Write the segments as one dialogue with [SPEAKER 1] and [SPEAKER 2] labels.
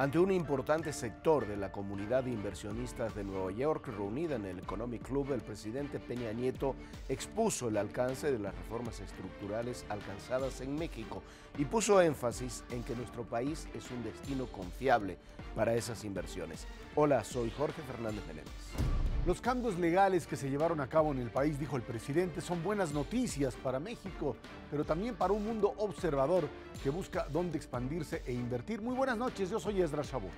[SPEAKER 1] ante un importante sector de la comunidad de inversionistas de Nueva York reunida en el Economic Club, el presidente Peña Nieto expuso el alcance de las reformas estructurales alcanzadas en México y puso énfasis en que nuestro país es un destino confiable para esas inversiones. Hola, soy Jorge Fernández Menéndez.
[SPEAKER 2] Los cambios legales que se llevaron a cabo en el país, dijo el presidente, son buenas noticias para México, pero también para un mundo observador que busca dónde expandirse e invertir. Muy buenas noches, yo soy Esdras Chabot.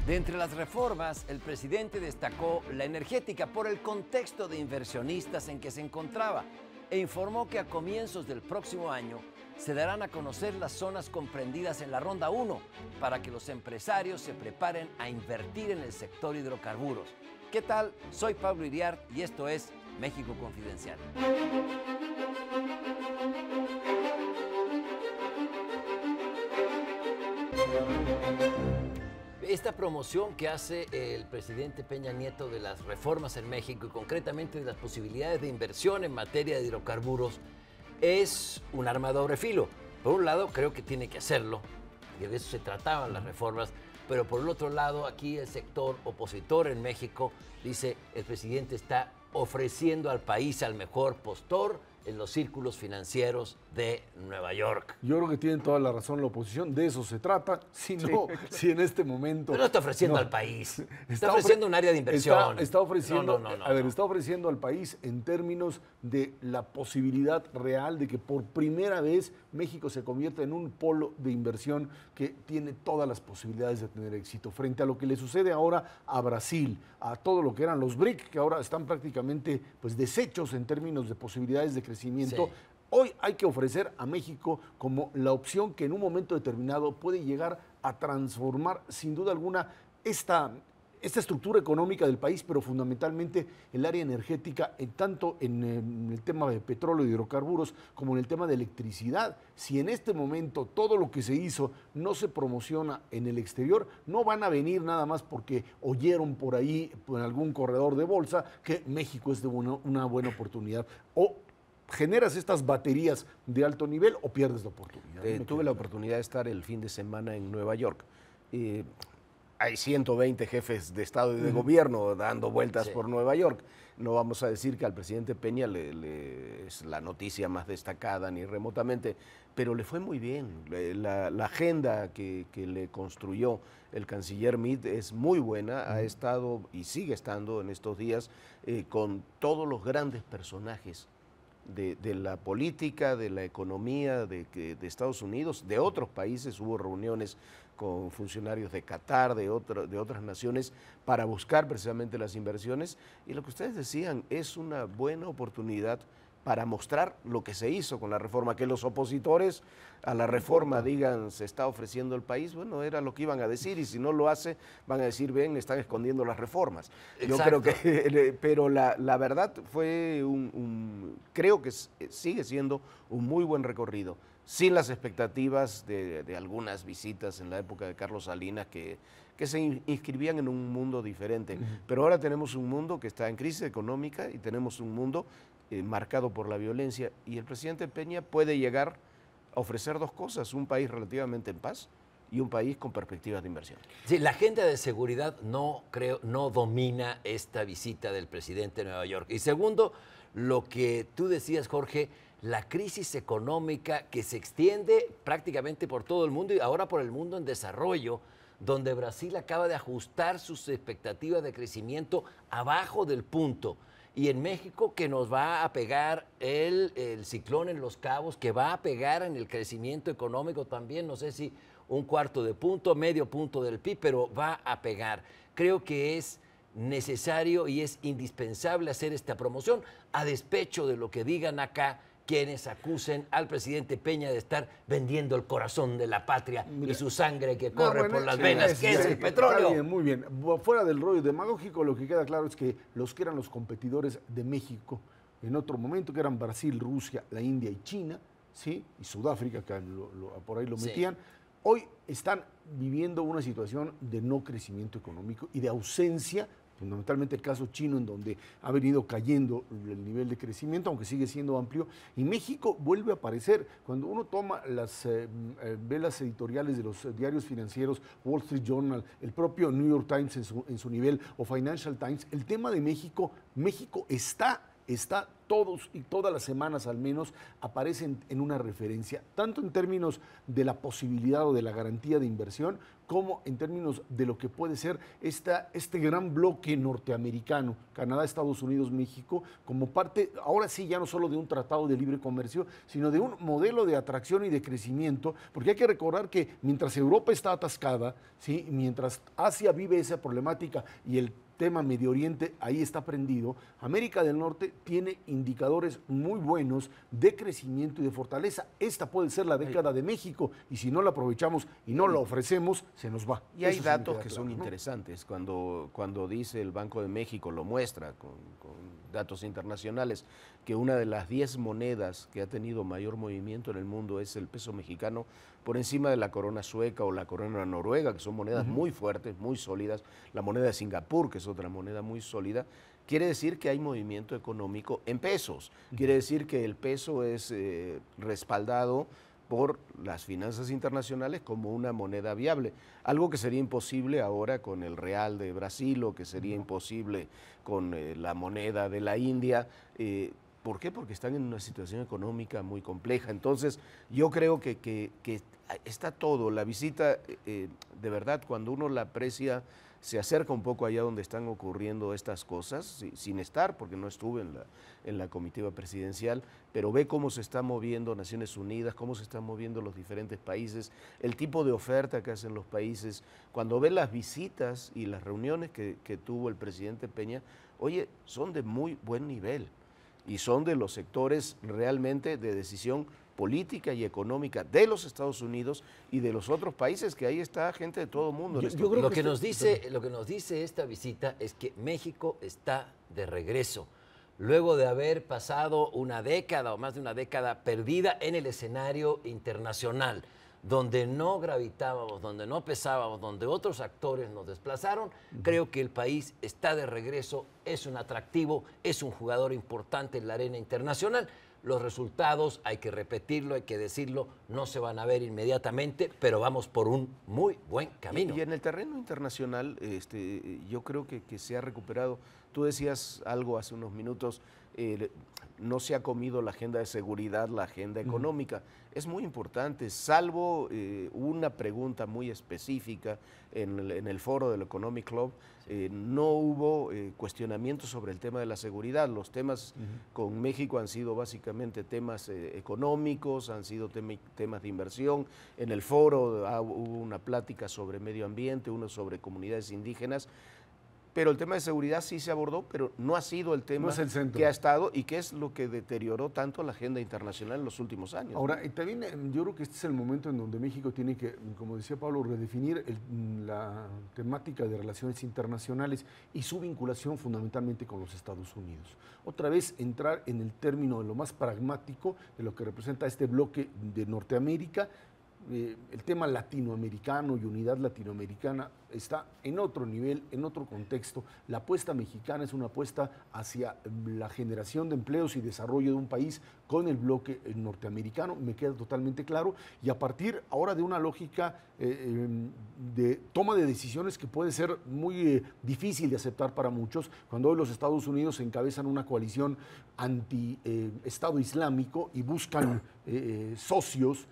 [SPEAKER 3] De entre las reformas, el presidente destacó la energética por el contexto de inversionistas en que se encontraba e informó que a comienzos del próximo año se darán a conocer las zonas comprendidas en la Ronda 1 para que los empresarios se preparen a invertir en el sector hidrocarburos. ¿Qué tal? Soy Pablo Iriart y esto es México Confidencial. Esta promoción que hace el presidente Peña Nieto de las reformas en México y concretamente de las posibilidades de inversión en materia de hidrocarburos es un arma de doble filo. Por un lado, creo que tiene que hacerlo, y de eso se trataban las reformas, pero por el otro lado, aquí el sector opositor en México dice el presidente está ofreciendo al país al mejor postor en los círculos financieros de Nueva York.
[SPEAKER 2] Yo creo que tienen toda la razón la oposición, de eso se trata, si no, si en este momento...
[SPEAKER 3] Pero no está ofreciendo al país, está ofreciendo un área de inversión.
[SPEAKER 2] Está ofreciendo, está
[SPEAKER 3] no.
[SPEAKER 2] ofreciendo al país en términos de la posibilidad real de que por primera vez México se convierta en un polo de inversión que tiene todas las posibilidades de tener éxito, frente a lo que le sucede ahora a Brasil, a todo lo que eran los BRIC, que ahora están prácticamente pues deshechos en términos de posibilidades de crecimiento. Sí. Hoy hay que ofrecer a México como la opción que en un momento determinado puede llegar a transformar sin duda alguna esta estructura económica del país, pero fundamentalmente el área energética, tanto en el tema de petróleo y hidrocarburos como en el tema de electricidad. Si en este momento todo lo que se hizo no se promociona en el exterior, no van a venir nada más porque oyeron por ahí en algún corredor de bolsa que México es de una buena oportunidad. O generas estas baterías de alto nivel o pierdes la oportunidad.
[SPEAKER 1] Tuve la oportunidad de estar el fin de semana en Nueva York. Hay 120 jefes de Estado y de gobierno dando vueltas por Nueva York. No vamos a decir que al presidente Peña es la noticia más destacada ni remotamente, pero le fue muy bien. La agenda que le construyó el canciller Meade es muy buena. Ha estado y sigue estando en estos días con todos los grandes personajes de la política, de la economía de Estados Unidos, de otros países. Hubo reuniones con funcionarios de Qatar, de otras naciones, para buscar precisamente las inversiones. Y lo que ustedes decían es una buena oportunidad para mostrar lo que se hizo con la reforma, que los opositores a la reforma digan se está ofreciendo el país, bueno, era lo que iban a decir, y si no lo hace, van a decir, ven, están escondiendo las reformas.
[SPEAKER 3] Exacto.
[SPEAKER 1] Yo creo que, pero la verdad fue creo que sigue siendo un muy buen recorrido, sin las expectativas de algunas visitas en la época de Carlos Salinas que se inscribían en un mundo diferente. Pero ahora tenemos un mundo que está en crisis económica y tenemos un mundo marcado por la violencia, y el presidente Peña puede llegar a ofrecer dos cosas: un país relativamente en paz y un país con perspectivas de inversión.
[SPEAKER 3] Sí, la agenda de seguridad no domina esta visita del presidente de Nueva York. Y segundo, lo que tú decías, Jorge, la crisis económica que se extiende prácticamente por todo el mundo y ahora por el mundo en desarrollo, donde Brasil acaba de ajustar sus expectativas de crecimiento abajo del punto. Y en México, que nos va a pegar el ciclón en Los Cabos, que va a pegar en el crecimiento económico también, no sé si 1/4 de punto, medio punto del PIB, pero va a pegar. Creo que es necesario y es indispensable hacer esta promoción, a despecho de lo que digan acá quienes acusen al presidente Peña de estar vendiendo el corazón de la patria. Mira, y su sangre que corre por las venas, que es el petróleo.
[SPEAKER 2] Está bien, muy bien. Fuera del rollo demagógico, lo que queda claro es que los que eran los competidores de México en otro momento, que eran Brasil, Rusia, la India y China, ¿sí? Y Sudáfrica, que por ahí lo metían, hoy están viviendo una situación de no crecimiento económico y de ausencia fundamentalmente el caso chino, en donde ha venido cayendo el nivel de crecimiento, aunque sigue siendo amplio, y México vuelve a aparecer. Cuando uno toma ve las editoriales de los diarios financieros, Wall Street Journal, el propio New York Times en su nivel, o Financial Times, el tema de México está todos y todas las semanas al menos aparecen en una referencia, tanto en términos de la posibilidad o de la garantía de inversión, como en términos de lo que puede ser este gran bloque norteamericano, Canadá, Estados Unidos, México, como parte, ahora sí, ya no solo de un tratado de libre comercio, sino de un modelo de atracción y de crecimiento, porque hay que recordar que mientras Europa está atascada, ¿sí? Mientras Asia vive esa problemática y el tema Medio Oriente ahí está prendido, América del Norte tiene indicadores muy buenos de crecimiento y de fortaleza. Esta puede ser la década de México, y si no la aprovechamos y no la ofrecemos, se nos va.
[SPEAKER 1] Y hay datos que son interesantes. Cuando dice el Banco de México, lo muestra con datos internacionales, que una de las 10 monedas que ha tenido mayor movimiento en el mundo es el peso mexicano, por encima de la corona sueca o la corona noruega, que son monedas muy fuertes, muy sólidas, la moneda de Singapur, que es otra moneda muy sólida. Quiere decir que hay movimiento económico en pesos, quiere decir que el peso es respaldado por las finanzas internacionales como una moneda viable, algo que sería imposible ahora con el real de Brasil o que sería imposible con la moneda de la India. ¿Por qué? Porque están en una situación económica muy compleja. Entonces, yo creo que está todo. La visita, de verdad, cuando uno la aprecia, se acerca un poco allá donde están ocurriendo estas cosas, sin estar, porque no estuve en la comitiva presidencial, pero ve cómo se está moviendo Naciones Unidas, cómo se están moviendo los diferentes países, el tipo de oferta que hacen los países. Cuando ve las visitas y las reuniones que tuvo el presidente Peña, oye, son de muy buen nivel y son de los sectores realmente de decisión política y económica de los Estados Unidos y de los otros países, que ahí está gente de todo el mundo.
[SPEAKER 3] Lo que nos dice esta visita es que México está de regreso, luego de haber pasado una década o más de una década perdida en el escenario internacional, donde no gravitábamos, donde no pesábamos, donde otros actores nos desplazaron. Creo que el país está de regreso, es un atractivo, es un jugador importante en la arena internacional. Los resultados, hay que repetirlo, hay que decirlo, no se van a ver inmediatamente, pero vamos por un muy buen camino.
[SPEAKER 1] Y en el terreno internacional, yo creo que se ha recuperado. Tú decías algo hace unos minutos, no se ha comido la agenda de seguridad, la agenda económica. Es muy importante, salvo una pregunta muy específica en el foro del Economic Club, no hubo cuestionamientos sobre el tema de la seguridad. Los temas con México han sido básicamente temas económicos, han sido temas de inversión. En el foro hubo una plática sobre medio ambiente, uno sobre comunidades indígenas. Pero el tema de seguridad sí se abordó, pero no ha sido el tema que ha estado y que es lo que deterioró tanto la agenda internacional en los últimos años.
[SPEAKER 2] Ahora, también yo creo que este es el momento en donde México tiene que, como decía Pablo, redefinir la temática de relaciones internacionales y su vinculación fundamentalmente con los Estados Unidos. Otra vez entrar en el término de lo más pragmático de lo que representa este bloque de Norteamérica. El tema latinoamericano y unidad latinoamericana está en otro nivel, en otro contexto. La apuesta mexicana es una apuesta hacia la generación de empleos y desarrollo de un país con el bloque norteamericano, me queda totalmente claro, y a partir ahora de una lógica de toma de decisiones que puede ser muy difícil de aceptar para muchos, cuando hoy los Estados Unidos encabezan una coalición anti-Estado Islámico y buscan socios.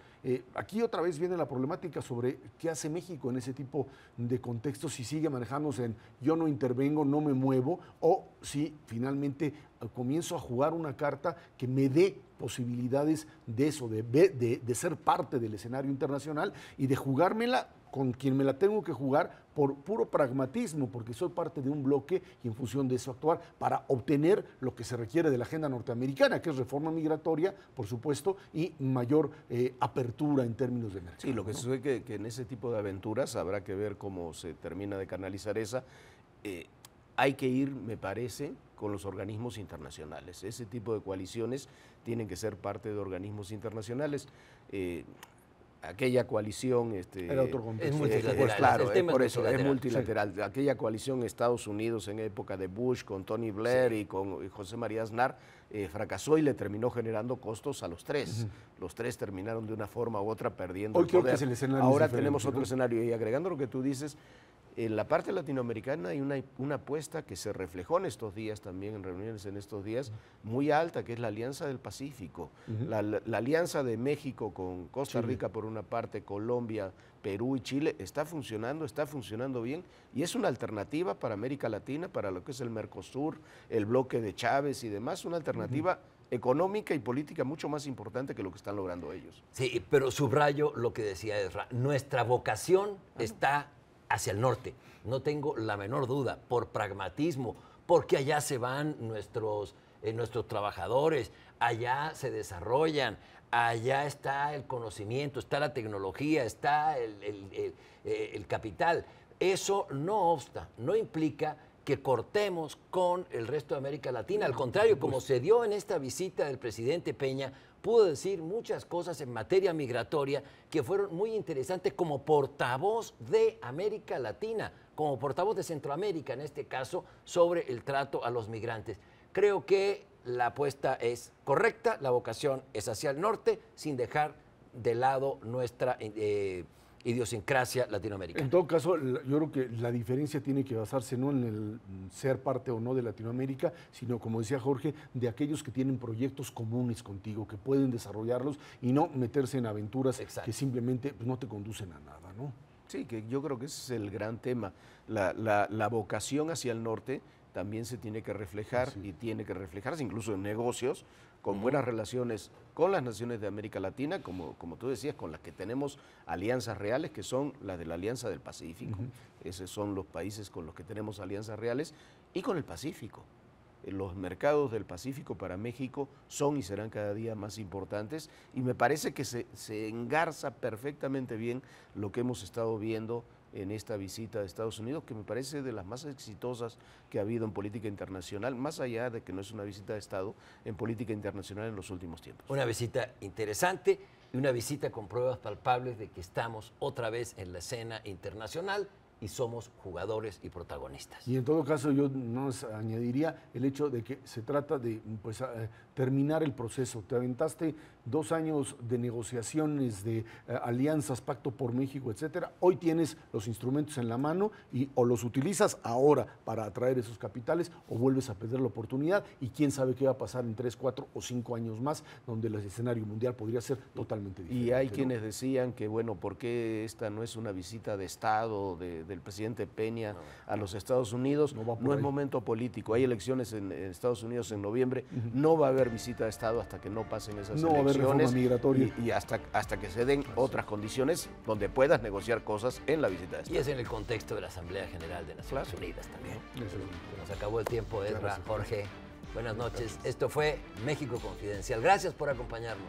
[SPEAKER 2] Aquí otra vez viene la problemática sobre qué hace México en ese tipo de contextos, si sigue manejándose en yo no intervengo, no me muevo, o si finalmente comienzo a jugar una carta que me dé posibilidades de eso, de ser parte del escenario internacional y de jugármela con quien me la tengo que jugar por puro pragmatismo, porque soy parte de un bloque y en función de eso actuar para obtener lo que se requiere de la agenda norteamericana, que es reforma migratoria, por supuesto, y mayor apertura en términos de mercado.
[SPEAKER 1] Sí, lo que sucede que en ese tipo de aventuras habrá que ver cómo se termina de canalizar esa. Hay que ir, me parece, con los organismos internacionales. Ese tipo de coaliciones tienen que ser parte de organismos internacionales. aquella coalición...
[SPEAKER 2] Era otro contexto.
[SPEAKER 3] Es multilateral.
[SPEAKER 1] Pues claro,
[SPEAKER 3] El tema
[SPEAKER 1] por
[SPEAKER 3] es
[SPEAKER 1] eso, es multilateral. Sí. Aquella coalición Estados Unidos en época de Bush, con Tony Blair y con José María Aznar, fracasó y le terminó generando costos a los tres. Los tres terminaron de una forma u otra perdiendo
[SPEAKER 2] Hoy
[SPEAKER 1] el
[SPEAKER 2] creo
[SPEAKER 1] poder.
[SPEAKER 2] que es el escenario
[SPEAKER 1] Ahora
[SPEAKER 2] diferente,
[SPEAKER 1] tenemos
[SPEAKER 2] ¿no?
[SPEAKER 1] otro escenario. Y agregando lo que tú dices, en la parte latinoamericana hay una apuesta que se reflejó en estos días también, en reuniones en estos días, muy alta, que es la Alianza del Pacífico. La alianza de México con Costa Rica por una parte, Colombia, Perú y Chile está funcionando bien y es una alternativa para América Latina, para lo que es el Mercosur, el bloque de Chávez y demás, una alternativa económica y política mucho más importante que lo que están logrando ellos.
[SPEAKER 3] Sí, pero subrayo lo que decía Ezra, nuestra vocación está hacia el norte, no tengo la menor duda, por pragmatismo, porque allá se van nuestros trabajadores, allá se desarrollan, allá está el conocimiento, está la tecnología, está el capital. Eso no obsta, no implica que cortemos con el resto de América Latina. Al contrario, como se dio en esta visita del presidente Peña, pudo decir muchas cosas en materia migratoria que fueron muy interesantes como portavoz de América Latina, como portavoz de Centroamérica en este caso, sobre el trato a los migrantes. Creo que la apuesta es correcta, la vocación es hacia el norte, sin dejar de lado nuestra idiosincrasia latinoamericana.
[SPEAKER 2] En todo caso, yo creo que la diferencia tiene que basarse no en el ser parte o no de Latinoamérica, sino, como decía Jorge, de aquellos que tienen proyectos comunes contigo, que pueden desarrollarlos y no meterse en aventuras que simplemente pues, no te conducen a nada, ¿no?
[SPEAKER 1] Sí, que yo creo que ese es el gran tema. La vocación hacia el norte también se tiene que reflejar y tiene que reflejarse incluso en negocios, con buenas relaciones con las naciones de América Latina, como tú decías, con las que tenemos alianzas reales, que son las de la Alianza del Pacífico. Esos son los países con los que tenemos alianzas reales, y con el Pacífico. Los mercados del Pacífico para México son y serán cada día más importantes, y me parece que se engarza perfectamente bien lo que hemos estado viendo en esta visita de Estados Unidos, que me parece de las más exitosas que ha habido en política internacional, más allá de que no es una visita de Estado, en política internacional en los últimos tiempos.
[SPEAKER 3] Una visita interesante y una visita con pruebas palpables de que estamos otra vez en la escena internacional y somos jugadores y protagonistas.
[SPEAKER 2] Y en todo caso yo nos añadiría el hecho de que se trata de pues, terminar el proceso. Te aventaste 2 años de negociaciones, de alianzas, Pacto por México, etcétera. Hoy tienes los instrumentos en la mano y o los utilizas ahora para atraer esos capitales o vuelves a perder la oportunidad, y quién sabe qué va a pasar en 3, 4 o 5 años más, donde el escenario mundial podría ser totalmente diferente.
[SPEAKER 1] Y hay quienes decían que, bueno, ¿por qué esta no es una visita de Estado del presidente Peña a los Estados Unidos? No es momento político. Hay elecciones en Estados Unidos en noviembre. No va a haber visita de Estado hasta que no pasen esas elecciones.
[SPEAKER 2] Va a haber reforma migratoria.
[SPEAKER 1] Y hasta que se den otras condiciones donde puedas negociar cosas en la visita de Estado.
[SPEAKER 3] Y es en el contexto de la Asamblea General de Naciones Unidas también. Se nos acabó el tiempo, Ezra, Jorge. Buenas noches. Gracias. Esto fue México Confidencial. Gracias por acompañarnos.